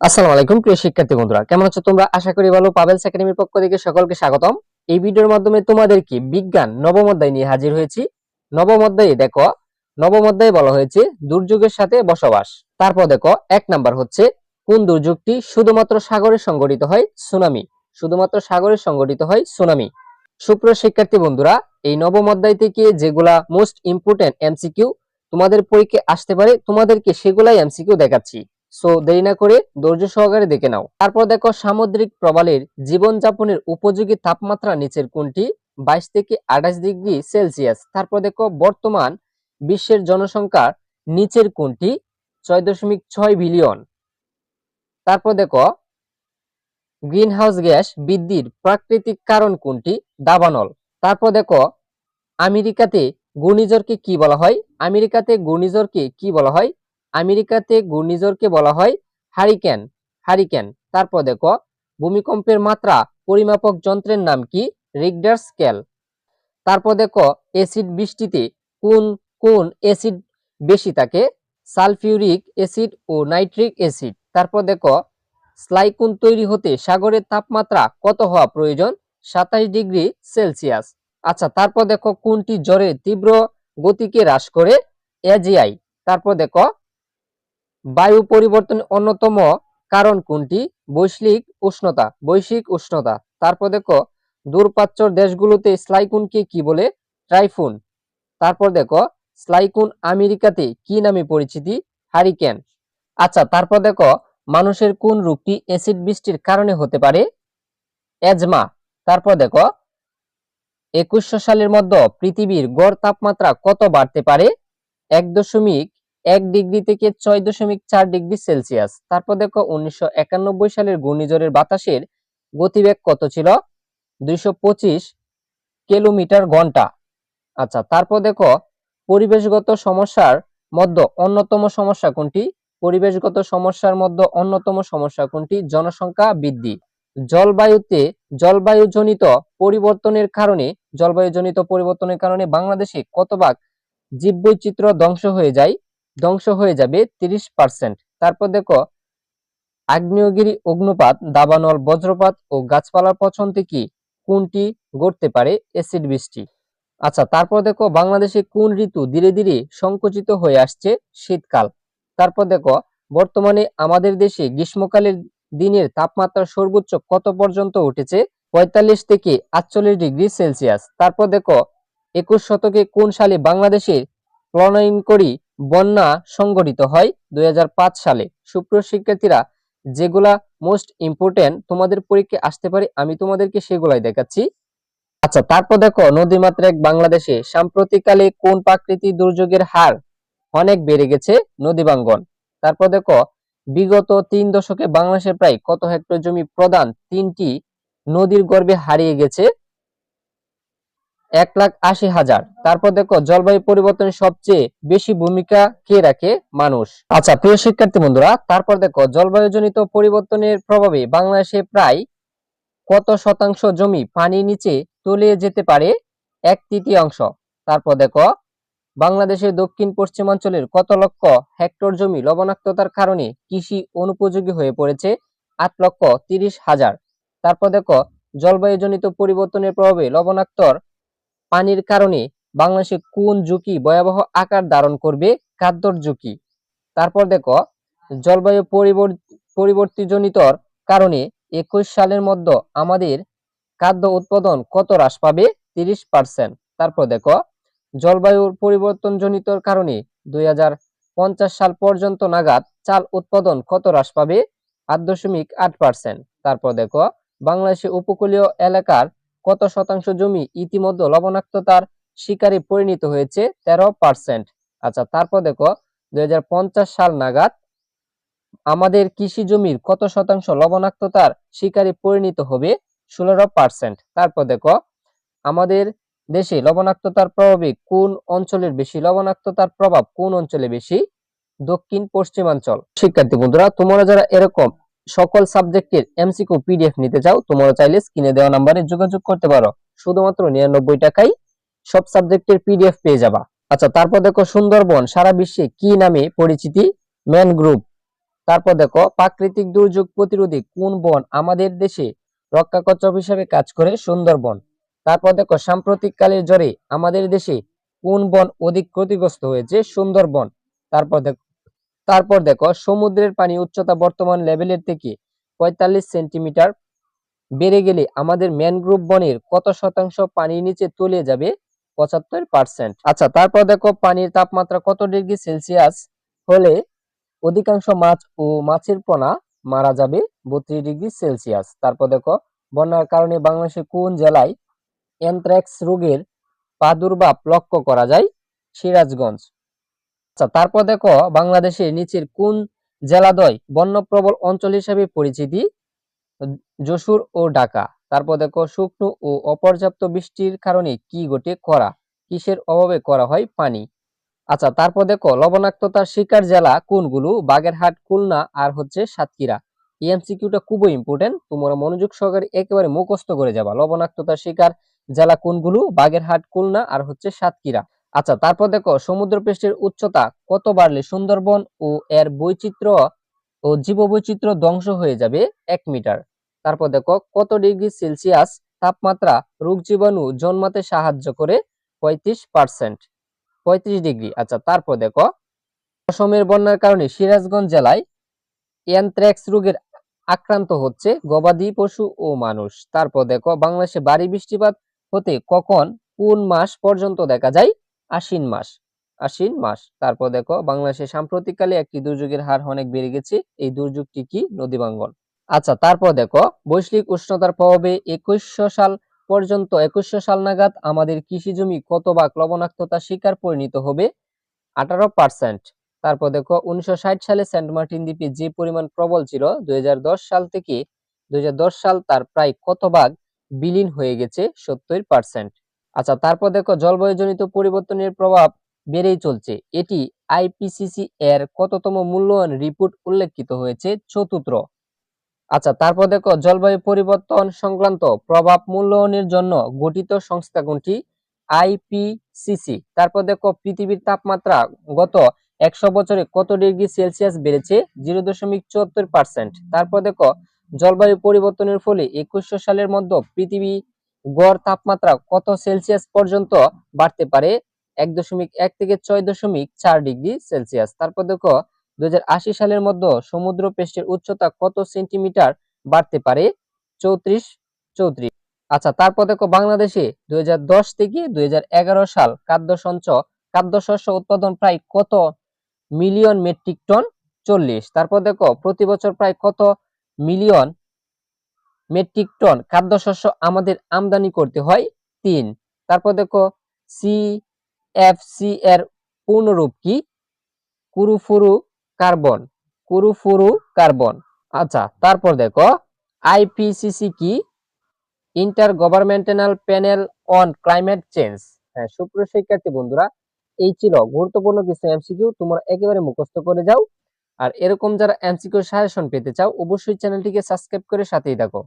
আসসালামু আলাইকুম প্রিয় শিক্ষার্থী বন্ধুরা, কেমন আছো তোমরা? আশা করি ভালো। পাবেলস একাডেমির পক্ষ থেকে সকলকে স্বাগতম। এই ভিডিওর মাধ্যমে তোমাদেরকে বিজ্ঞান নবম অধ্যায় নিয়ে হাজির হয়েছি। নবম অধ্যায়ে দেখো, নবম অধ্যায়ে বলা হয়েছে দুর্যোগের সাথে বসবাস। তারপর দেখো 1 নাম্বার হচ্ছে কোন দুর্যোগটি শুধুমাত্র সাগরে সংঘটিত হয়? সুনামি। শুধুমাত্র সাগরে সংঘটিত হয় সুনামি। সুপ্রিয় শিক্ষার্থী বন্ধুরা, এই নবম অধ্যায় থেকে যেগুলা মোস্ট ইম্পর্টেন্ট এমসিকিউ তোমাদের পরীক্ষায় আসতে পারে, তোমাদেরকে সেগুলাই এমসিকিউ দেখাচ্ছি। সো দেরি না করে ধৈর্য সহকারে দেখে নাও। তারপর দেখো, সামুদ্রিক প্রবালের জীবনযাপনের উপযোগী তাপমাত্রা নিচের কোনটি? 22 থেকে 28 ডিগ্রি সেলসিয়াস। তারপর দেখো, বর্তমান বিশ্বের জনসংখ্যা নিচের কোনটি? 6.6 বিলিয়ন। তারপর দেখো, গ্রিনহাউস গ্যাস বৃদ্ধির প্রাকৃতিক কারণ কোনটি? দাবানল। তারপর দেখো, আমেরিকাতে ঘূর্ণিঝড়কে কি বলা হয়? আমেরিকাতে ঘূর্ণিঝড়কে কি বলা হয়? আমেরিকাতে ঘূর্ণিঝড়কে বলা হয় হারিকেন। হারিকেন। তারপর দেখো, ভূমিকম্পের মাত্রা পরিমাপক যন্ত্রের নাম কি? Richter scale. তারপর দেখো, অ্যাসিড বৃষ্টিতে কোন কোন অ্যাসিড বেশি থাকে? সালফিউরিক অ্যাসিড ও নাইট্রিক অ্যাসিড। তারপর দেখো, স্লাইকুন তৈরি হতে সাগরের তাপমাত্রা কত হওয়া প্রয়োজন? 27 ডিগ্রি সেলসিয়াস। আচ্ছা, তারপর দেখো, কোনটি জ্বরের তীব্র গতিকে হ্রাস করে? এজিআই। তারপর দেখো, বায়ু পরিবর্তনের অন্যতম কারণ কোনটি? বৈশ্বিক উষ্ণতা। বৈশ্বিক উষ্ণতা। তারপর দেখো, দূরপ্রাচ্যের দেশগুলোতে স্লাইকুনকে কি বলে? টাইফুন। তারপর দেখো, স্লাইকুন আমেরিকাতে কি নামে পরিচিতি? হারিকেন। আচ্ছা, তারপর দেখো, মানুষের কোন রোগটি অ্যাসিড বৃষ্টির কারণে হতে পারে? এজমা। তারপর দেখো, 2100 সালের মধ্যে পৃথিবীর গড় তাপমাত্রা কত বাড়তে পারে? 1.1 ডিগ্রি থেকে 6.4 ডিগ্রি সেলসিয়াস। তারপর দেখো, 1991 সালের ঘূর্ণিঝড়ের বাতাসের গতিবেগ কত ছিল? 225 কিলোমিটার ঘন্টা। আচ্ছা, তারপর দেখো, পরিবেশগত সমস্যার মধ্যে অন্যতম সমস্যা কোনটি? পরিবেশগত সমস্যার মধ্যে অন্যতম সমস্যা কোনটি? জনসংখ্যা বৃদ্ধি। জলবায়ুতে জলবায়ুজনিত পরিবর্তনের কারণে জলবায়ুজনিত পরিবর্তনের কারণে বাংলাদেশে কত ভাগ জীববৈচিত্র্য ধ্বংস হয়ে যায়? ধ্বংস হয়ে যাবে 30%। তারপর দেখো, আগ্নেয়গিরি, অগ্নুপাত, দাবানল, বজ্রপাত ও গাছপালার পতন থেকে কোনটি ঘটতে পারে? অ্যাসিড বৃষ্টি। আচ্ছা, তারপর দেখো, বাংলাদেশে কোন ঋতু ধীরে ধীরে সংকুচিত হয়ে আসছে? শীতকাল। তারপর দেখো, বর্তমানে আমাদের দেশে গ্রীষ্মকালের দিনের তাপমাত্রা সর্বোচ্চ কত পর্যন্ত উঠেছে? 45 থেকে 48 ডিগ্রি সেলসিয়াস। তারপর দেখো, 21 শতকে কোন সালে বাংলাদেশের প্রলয়ঙ্করী বন্যা সংঘটিত হয়? 2005 সালে। সুপ্রিয় শিক্ষার্থীরা, যেগুলা মোস্ট ইম্পর্টেন্ট তোমাদের পরীক্ষায় আসতে পারে, আমি তোমাদেরকে সেগুলাই দেখাচ্ছি। আচ্ছা, তারপর দেখো, নদীমাতৃক বাংলাদেশে সাম্প্রতিককালে কোন প্রাকৃতিক দুর্যোগের হার অনেক বেড়ে গেছে? নদী ভাঙ্গন। তারপর দেখো, বিগত 3 দশকে বাংলাদেশের প্রায় কত হেক্টর জমি প্রধান 3টি নদীর গর্ভে হারিয়ে গেছে? 1,80,000। তারপর দেখো, জলবায়ু পরিবর্তনের সবচেয়ে বেশি ভূমিকা কে রাখে? মানুষ। আচ্ছা, প্রিয় শিক্ষার্থী বন্ধুরা, তারপর দেখো, জলবায়ুজনিত পরিবর্তনের প্রভাবে বাংলাদেশে প্রায় কত শতাংশ জমি পানির নিচে তলিয়ে যেতে পারে? 1/3। তারপর দেখো, বাংলাদেশের দক্ষিণ পশ্চিমাঞ্চলের কত লক্ষ হেক্টর জমি লবণাক্ততার কারণে কৃষি অনুপযোগী হয়ে পড়েছে? 8,30,000। তারপর দেখো, জলবায়ুজনিত পরিবর্তনের প্রভাবে লবণাক্তর পানির কারণে বাংলাদেশে কোন ঝুঁকি ভয়াবহ আকার ধারণ করবে? খাদ্যর ঝুঁকি। তারপর দেখো, জলবায়ু পরিবর্তনজনিতর কারণে 21 সালের মধ্যে আমাদের খাদ্য উৎপাদন কত হ্রাস পাবে? 30%। তারপর দেখো, জলবায়ুর পরিবর্তনজনিতর কারণে 2050 সাল পর্যন্ত নাগাদ চাল উৎপাদন কত হ্রাস পাবে? 8.8%। তারপর দেখো, বাংলাদেশের উপকূলীয় এলাকার কত শতাংশ জমি ইতিমধ্যে লবণাক্ততার শিকারে পরিণত হয়েছে? 13%। আচ্ছা, তারপর দেখো, 2050 সাল নাগাদ আমাদের কৃষি জমির কত শতাংশ লবণাক্ততার শিকারে পরিণত হবে? 16%। তারপর দেখো, আমাদের দেশে লবণাক্ততার প্রভাবে কোন অঞ্চলের বেশি? লবণাক্ততার প্রভাব কোন অঞ্চলে বেশি? দক্ষিণ পশ্চিমাঞ্চল। শিক্ষার্থী বন্ধুরা, তোমরা যারা এরকম সকল সাবজেক্টের এমসিকিউ পিডিএফ নিতে চাও, তোমরা চাইলে স্ক্রিনে দেওয়া নম্বরে যোগাযোগ করতে পারো। শুধুমাত্র 99 টাকায় সব সাবজেক্টের পিডিএফ পেয়ে যাবা। আচ্ছা, তারপর দেখো, সুন্দরবন সারা বিশ্বে কি নামে পরিচিতি? ম্যানগ্রোভ। তারপর দেখো প্রাকৃতিক দুর্যোগ প্রতিরোধী কোন বন আমাদের দেশে রক্ষা কবচ হিসেবে কাজ করে? সুন্দরবন। তারপর দেখো সাম্প্রতিক কালের ঝড়ে আমাদের দেশে কোন বন অধিক ক্ষতিগ্রস্ত হয়েছে? সুন্দরবন। তারপর দেখো সমুদ্রের পানি উচ্চতা বর্তমান লেভেলের থেকে ৪৫ সেন্টিমিটার বেড়ে গেলে আমাদের ম্যানগ্রোভ বনের কত শতাংশ পানির নিচে তলিয়ে যাবে? ৭৫%। আচ্ছা, তারপর দেখো পানির তাপমাত্রা কত ডিগ্রি সেলসিয়াস হলে অধিকাংশ মাছ ও মাছের পোনা মারা যাবে? ৩২ ডিগ্রি সেলসিয়াস। তারপর দেখো বন্যার কারণে বাংলাদেশের কোন জেলায় অ্যানথ্রাক্স রোগের প্রাদুর্ভাব লক্ষ্য করা যায়? সিরাজগঞ্জ। আচ্ছা, তারপর দেখো বাংলাদেশের নিচের কোন জেলাদ্বয় বন্যপ্রবল অঞ্চল হিসেবে পরিচিতি? যশোর ও ঢাকা। তারপর দেখো শুকনো ও অপর্যাপ্ত বৃষ্টির কারণে কি ঘটে? খরা। কিসের অভাবে করা হয়? পানি। আচ্ছা, তারপর দেখো লবণাক্ততার শিকার জেলা কোনগুলো? বাগেরহাট, খুলনা আর হচ্ছে সাতক্ষীরা। এই এমসিকিউটা খুবই ইম্পর্টেন্ট, তোমরা মনোযোগ সহকারে একেবারে মুখস্থ করে যাবা। লবণাক্ততার শিকার জেলা কোনগুলো? বাগেরহাট, খুলনা আর হচ্ছে সাতক্ষীরা। আচ্ছা, তারপর দেখো সমুদ্রপৃষ্ঠের উচ্চতা কত বাড়লে সুন্দরবন ও এর বৈচিত্র্য ও জীববৈচিত্র্য ধ্বংস হয়ে যাবে? ১ মিটার। তারপর দেখো কত ডিগ্রি সেলসিয়াস তাপমাত্রা রোগ জীবাণু জন্মাতে সাহায্য করে? ৩৫%। ৩৫ ডিগ্রি। আচ্ছা, তারপর দেখো অসমের বন্যার কারণে সিরাজগঞ্জ জেলায় অ্যানথ্রাক্স রোগের আক্রান্ত হচ্ছে গবাদি পশু ও মানুষ। তারপর দেখো বাংলাদেশে ভারী বৃষ্টিপাত হতে কখন কোন মাস পর্যন্ত দেখা যায়? আশ্বিন মাস। আশ্বিন মাস। তারপর দেখো বাংলাদেশে সাম্প্রতিককালে একটি দুর্যোগের হার অনেক বেড়ে গেছে, এই দুর্যোগটি কি? নদী ভাঙ্গন। আচ্ছা, তারপর দেখো বৈশ্বিক উষ্ণতার প্রভাবে ২১০০ সাল নাগাদ আমাদের কৃষি জমি কত ভাগ লবণাক্ততার শিকার পরিণত হবে? ১৮%। তারপর দেখো ১৯৬০ সালে সেন্ট মার্টিন দ্বীপে যে পরিমাণ প্রবল ছিল ২০১০ সাল থেকে ২০১০ সাল তার প্রায় কত ভাগ বিলীন হয়ে গেছে? ৭০%। আচ্ছা, তারপর দেখো জলবায়ুজনিত পরিবর্তনের প্রভাব বেড়েই চলছে, এটি আইপিসিসি এর কততম মূল্যায়ন রিপোর্ট উল্লেখিত হয়েছে? চতুর্থ। আচ্ছা, তারপর দেখো জলবায়ু পরিবর্তন সংক্রান্ত প্রভাব মূল্যায়নের জন্য গঠিত সংস্থা কোনটি? আইপিসিসি। তারপর দেখো পৃথিবীর তাপমাত্রা গত ১০০ বছরে কত ডিগ্রি সেলসিয়াস বেড়েছে? 0.৭৪%। তারপর দেখো জলবায়ু পরিবর্তনের ফলে ২১০০ সালের মধ্যে পৃথিবী গড় তাপমাত্রা কত সেলসিয়াস পর্যন্ত বাড়তে পারে? ১.১ থেকে ৬.৪ ডিগ্রি সেলসিয়াস। তারপর দেখো ২০৮০ সালের মধ্যে সমুদ্র পৃষ্ঠের উচ্চতা কত সেন্টিমিটার বাড়তে পারে? ৩৪। আচ্ছা, তারপর দেখো বাংলাদেশে ২০১০ থেকে ২০১১ সাল খাদ্যশস্য উৎপাদন প্রায় কত মিলিয়ন মেট্রিক টন? ৪০। তারপর দেখো প্রতি বছর প্রায় কত মিলিয়ন মেট্রিক টন খাদ্যশস্য আমাদের আমদানি করতে হয়? ৩। তারপর দেখো সিএফসি এর পূর্ণরূপ কি? কুরুফুরু কার্বন। কুরুফুরু কার্বন। আচ্ছা, তারপর দেখো আইপিসিসি কি? Inter governmental panel on climate change. হ্যাঁ, সুপ্রিয় শিক্ষার্থী বন্ধুরা, এই ছিল গুরুত্বপূর্ণ কিছু এমসিকিউ, তোমরা একেবারে মুখস্থ করে যাও। আর এরকম যারা এমসিকিউ সাজেশন পেতে চাও অবশ্যই চ্যানেলটিকে সাবস্ক্রাইব করে সাথেই থাকো।